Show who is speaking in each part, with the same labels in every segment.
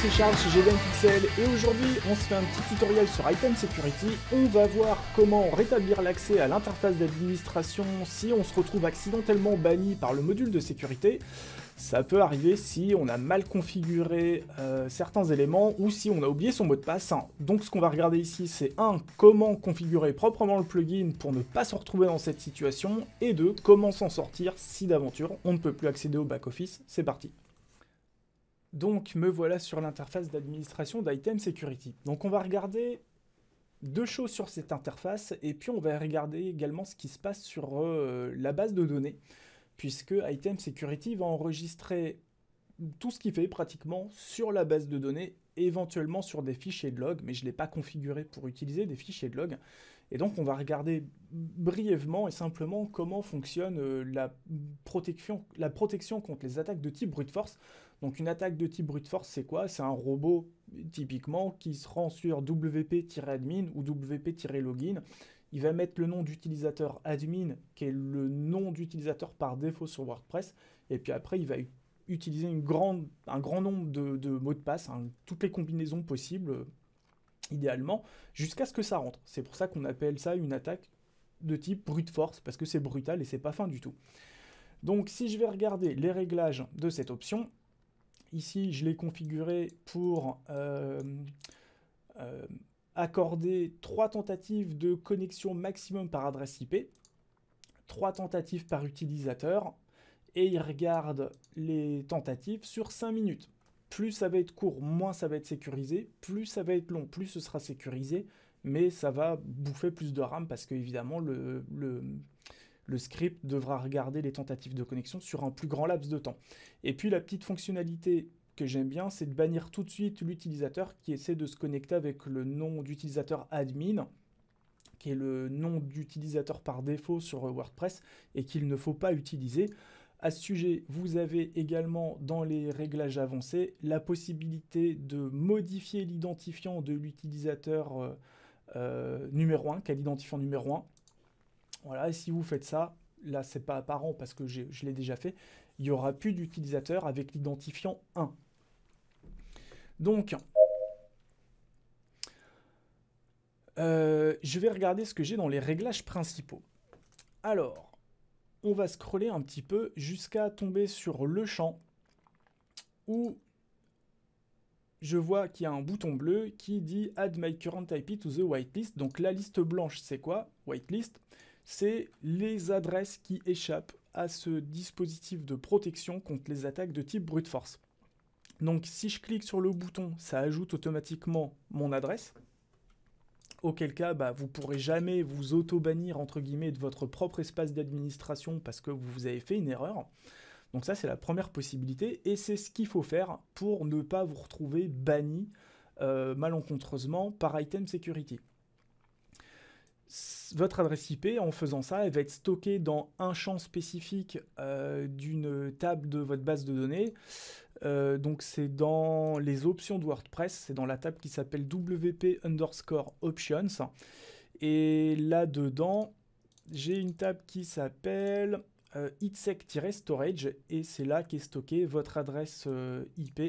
Speaker 1: c'est Charles chez GDM Pixel et aujourd'hui on se fait un petit tutoriel sur Item Security. On va voir comment rétablir l'accès à l'interface d'administration si on se retrouve accidentellement banni par le module de sécurité. Ça peut arriver si on a mal configuré certains éléments ou si on a oublié son mot de passe. Donc ce qu'on va regarder ici c'est 1. Comment configurer proprement le plugin pour ne pas se retrouver dans cette situation et 2. Comment s'en sortir si d'aventure on ne peut plus accéder au back-office. C'est parti. Donc me voilà sur l'interface d'administration d'Item Security. Donc on va regarder deux choses sur cette interface et puis on va regarder également ce qui se passe sur la base de données, puisque Item Security va enregistrer tout ce qu'il fait pratiquement sur la base de données, éventuellement sur des fichiers de log, mais je ne l'ai pas configuré pour utiliser des fichiers de log. Et donc on va regarder brièvement et simplement comment fonctionne la protection contre les attaques de type brute force. Donc une attaque de type brute force, c'est quoi? C'est un robot typiquement qui se rend sur wp-admin ou wp-login. Il va mettre le nom d'utilisateur admin, qui est le nom d'utilisateur par défaut sur WordPress, et puis après il va utiliser un grand nombre de mots de passe, toutes les combinaisons possibles, idéalement, jusqu'à ce que ça rentre. C'est pour ça qu'on appelle ça une attaque de type brute force, parce que c'est brutal et c'est pas fin du tout. Donc si je vais regarder les réglages de cette option, ici je l'ai configuré pour accorder 3 tentatives de connexion maximum par adresse IP, 3 tentatives par utilisateur, et il regarde les tentatives sur 5 minutes. Plus ça va être court, moins ça va être sécurisé, plus ça va être long, plus ce sera sécurisé, mais ça va bouffer plus de RAM parce que évidemment le script devra regarder les tentatives de connexion sur un plus grand laps de temps. Et puis la petite fonctionnalité que j'aime bien, c'est de bannir tout de suite l'utilisateur qui essaie de se connecter avec le nom d'utilisateur admin, qui est le nom d'utilisateur par défaut sur WordPress et qu'il ne faut pas utiliser. À ce sujet, vous avez également dans les réglages avancés la possibilité de modifier l'identifiant de l'utilisateur numéro 1, qui est l'identifiant numéro 1. Voilà, et si vous faites ça, là c'est pas apparent parce que je l'ai déjà fait, il n'y aura plus d'utilisateur avec l'identifiant 1. Donc, je vais regarder ce que j'ai dans les réglages principaux. Alors, on va scroller un petit peu jusqu'à tomber sur le champ où je vois qu'il y a un bouton bleu qui dit « Add my current IP to the whitelist ». Donc la liste blanche, c'est quoi? Whitelist, c'est les adresses qui échappent à ce dispositif de protection contre les attaques de type brute force. Donc si je clique sur le bouton, ça ajoute automatiquement mon adresse. Auquel cas, vous ne pourrez jamais vous auto-bannir entre guillemets de votre propre espace d'administration parce que vous avez fait une erreur. Donc ça, c'est la première possibilité et c'est ce qu'il faut faire pour ne pas vous retrouver banni malencontreusement par Item Security. Votre adresse IP, en faisant ça, elle va être stockée dans un champ spécifique d'une table de votre base de données. Donc c'est dans les options de WordPress, c'est dans la table qui s'appelle wp_options. Et là-dedans, j'ai une table qui s'appelle itsec-storage et c'est là qu'est stockée votre adresse IP.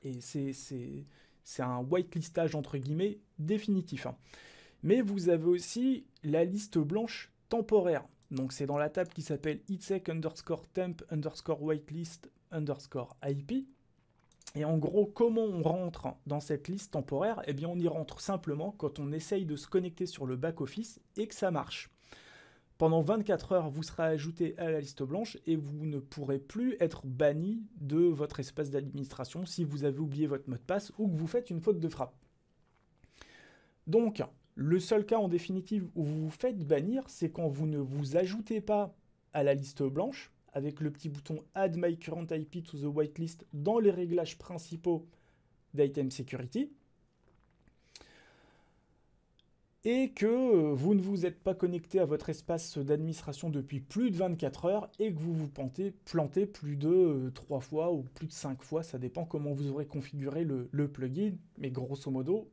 Speaker 1: Et c'est un whitelistage entre guillemets définitif. Mais vous avez aussi la liste blanche temporaire. Donc c'est dans la table qui s'appelle itsec_temp_whitelist_IP. Et en gros, comment on rentre dans cette liste temporaire? Eh bien, on y rentre simplement quand on essaye de se connecter sur le back-office et que ça marche. Pendant 24 heures, vous serez ajouté à la liste blanche et vous ne pourrez plus être banni de votre espace d'administration si vous avez oublié votre mot de passe ou que vous faites une faute de frappe. Donc, le seul cas en définitive où vous vous faites bannir, c'est quand vous ne vous ajoutez pas à la liste blanche avec le petit bouton Add my current IP to the whitelist dans les réglages principaux d'Item Security et que vous ne vous êtes pas connecté à votre espace d'administration depuis plus de 24 heures et que vous vous plantez plus de 3 fois ou plus de 5 fois, ça dépend comment vous aurez configuré le plugin, mais grosso modo,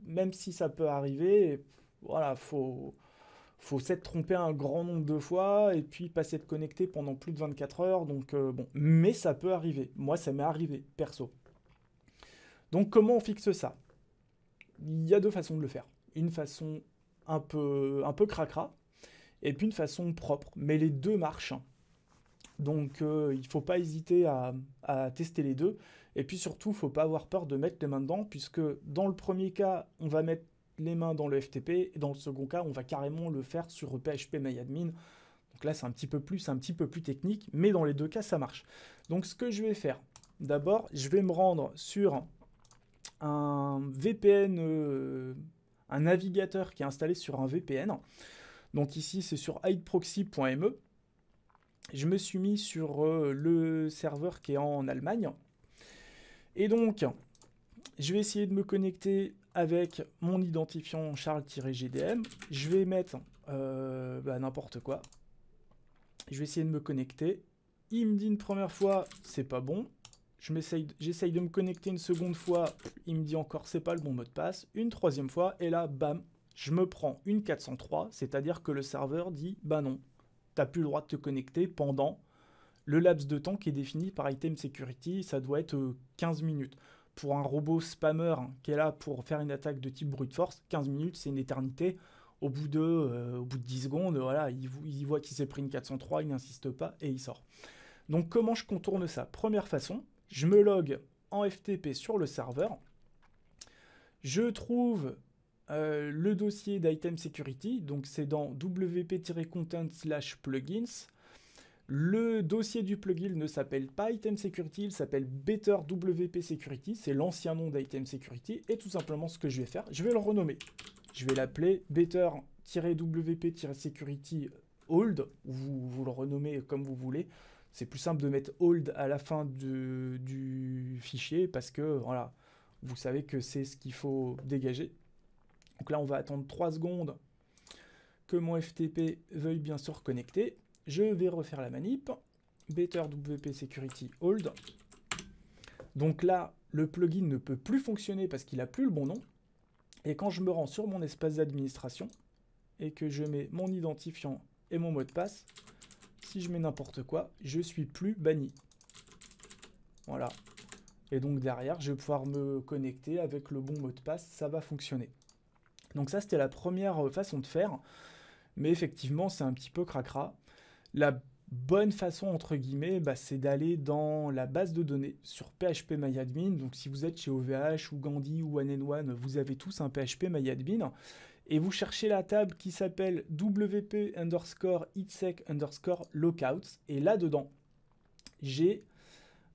Speaker 1: même si ça peut arriver, voilà, faut s'être trompé un grand nombre de fois et puis pas s'être connecté pendant plus de 24 heures, donc bon, mais ça peut arriver. Moi, ça m'est arrivé, perso. Donc comment on fixe ça? Il y a deux façons de le faire. Une façon un peu cracra, et puis une façon propre. Mais les deux marchent. Donc il ne faut pas hésiter à tester les deux. Et puis surtout, il ne faut pas avoir peur de mettre les mains dedans, puisque dans le premier cas, on va mettre les mains dans le FTP, et dans le second cas, on va carrément le faire sur PHP-MyAdmin. Donc là, c'est un petit peu plus technique, mais dans les deux cas, ça marche. Donc ce que je vais faire, d'abord, je vais me rendre sur un VPN, un navigateur qui est installé sur un VPN. Donc ici, c'est sur hideproxy.me. Je me suis mis sur le serveur qui est en Allemagne. Et donc, je vais essayer de me connecter avec mon identifiant Charles-GDM. Je vais mettre n'importe quoi. Je vais essayer de me connecter. Il me dit une première fois, c'est pas bon. J'essaye de me connecter une seconde fois. Il me dit encore, c'est pas le bon mot de passe. Une troisième fois, et là, bam, je me prends une 403. C'est-à-dire que le serveur dit, bah non, t'as plus le droit de te connecter pendant le laps de temps qui est défini par Item Security. Ça doit être 15 minutes. Pour un robot spammer qui est là pour faire une attaque de type brute force, 15 minutes, c'est une éternité. Au bout de 10 secondes, voilà, il voit qu'il s'est pris une 403, il n'insiste pas et il sort. Donc comment je contourne ça? Première façon, je me log en FTP sur le serveur. Je trouve le dossier d'Item Security, donc c'est dans wp-content/plugins. Le dossier du plugin ne s'appelle pas Item Security, il s'appelle Better WP Security, c'est l'ancien nom d'Item Security, et tout simplement ce que je vais faire, je vais le renommer. Je vais l'appeler Better-WP-Security Old, ou vous le renommez comme vous voulez. C'est plus simple de mettre Old à la fin du fichier, parce que voilà, vous savez que c'est ce qu'il faut dégager. Donc là, on va attendre 3 secondes que mon FTP veuille bien se reconnecter. Je vais refaire la manip. Better WP Security Hold. Donc là, le plugin ne peut plus fonctionner parce qu'il n'a plus le bon nom. Et quand je me rends sur mon espace d'administration et que je mets mon identifiant et mon mot de passe, si je mets n'importe quoi, je suis plus banni. Voilà. Et donc derrière, je vais pouvoir me connecter avec le bon mot de passe, ça va fonctionner. Donc ça, c'était la première façon de faire. Mais effectivement, c'est un petit peu cracra. La bonne façon, entre guillemets, c'est d'aller dans la base de données sur PHP-MyAdmin. Donc si vous êtes chez OVH ou Gandhi ou One, vous avez tous un PHP-MyAdmin. Et vous cherchez la table qui s'appelle wp_itsec_lookouts. Et là-dedans, j'ai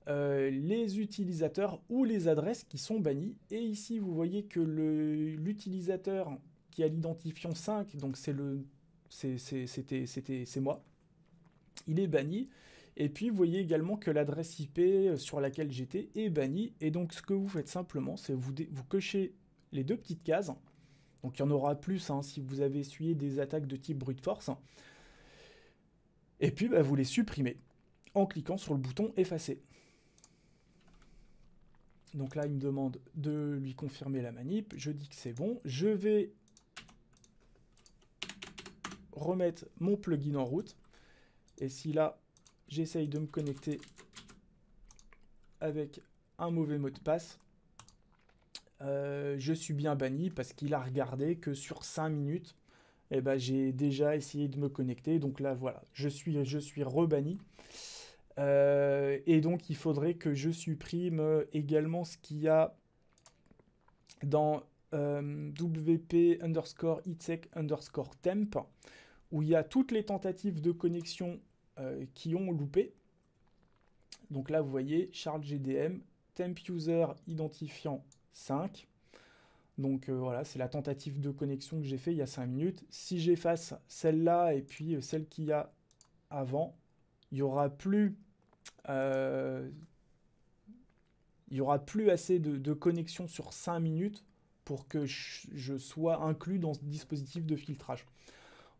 Speaker 1: les utilisateurs ou les adresses qui sont bannis. Et ici, vous voyez que l'utilisateur qui a l'identifiant 5, donc c'est moi, il est banni. Et puis, vous voyez également que l'adresse IP sur laquelle j'étais est bannie. Et donc, ce que vous faites simplement, c'est vous cochez les deux petites cases. Donc, il y en aura plus si vous avez essuyé des attaques de type brute force. Et puis, vous les supprimez en cliquant sur le bouton effacer. Donc là, il me demande de lui confirmer la manip. Je dis que c'est bon. Je vais remettre mon plugin en route. Et si là, j'essaye de me connecter avec un mauvais mot de passe, je suis bien banni parce qu'il a regardé que sur 5 minutes, j'ai déjà essayé de me connecter. Donc là, voilà, je suis rebanni. Et donc, il faudrait que je supprime également ce qu'il y a dans wp_itsec_temp, où il y a toutes les tentatives de connexion qui ont loupé. Donc là, vous voyez, Charles-GDM, temp user identifiant 5. Donc voilà, c'est la tentative de connexion que j'ai fait il y a 5 minutes. Si j'efface celle-là et puis celle qu'il y a avant, il n'y aura plus assez de connexion sur 5 minutes pour que je sois inclus dans ce dispositif de filtrage.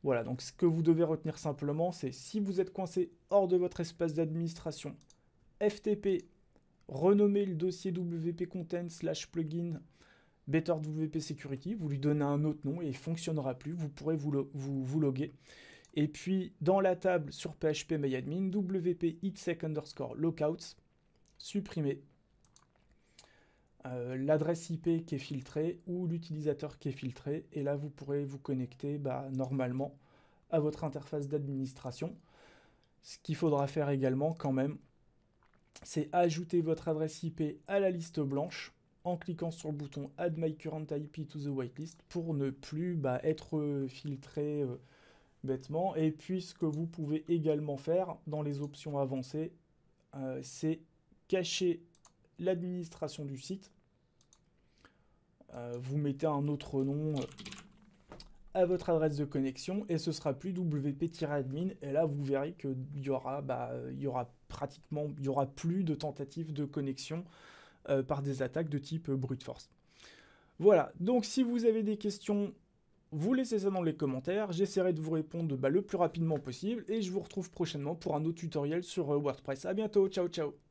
Speaker 1: Voilà, donc ce que vous devez retenir simplement, c'est si vous êtes coincé hors de votre espace d'administration, FTP, renommez le dossier wp-content/plugin Better WP Security, vous lui donnez un autre nom et il ne fonctionnera plus, vous pourrez vous loguer. Et puis, dans la table sur PHP-MyAdmin, wp-itsec_lookouts, supprimez l'adresse IP qui est filtrée ou l'utilisateur qui est filtré, et là vous pourrez vous connecter normalement à votre interface d'administration. Ce qu'il faudra faire également quand même, c'est ajouter votre adresse IP à la liste blanche en cliquant sur le bouton Add my current IP to the whitelist pour ne plus être filtré bêtement. Et puis ce que vous pouvez également faire dans les options avancées, c'est cacher l'administration du site. Vous mettez un autre nom à votre adresse de connexion et ce sera plus wp-admin, et là vous verrez qu'il y aura, il y aura plus de tentatives de connexion par des attaques de type brute force. Voilà, donc si vous avez des questions, vous laissez ça dans les commentaires, j'essaierai de vous répondre le plus rapidement possible, et je vous retrouve prochainement pour un autre tutoriel sur WordPress. A bientôt, ciao ciao.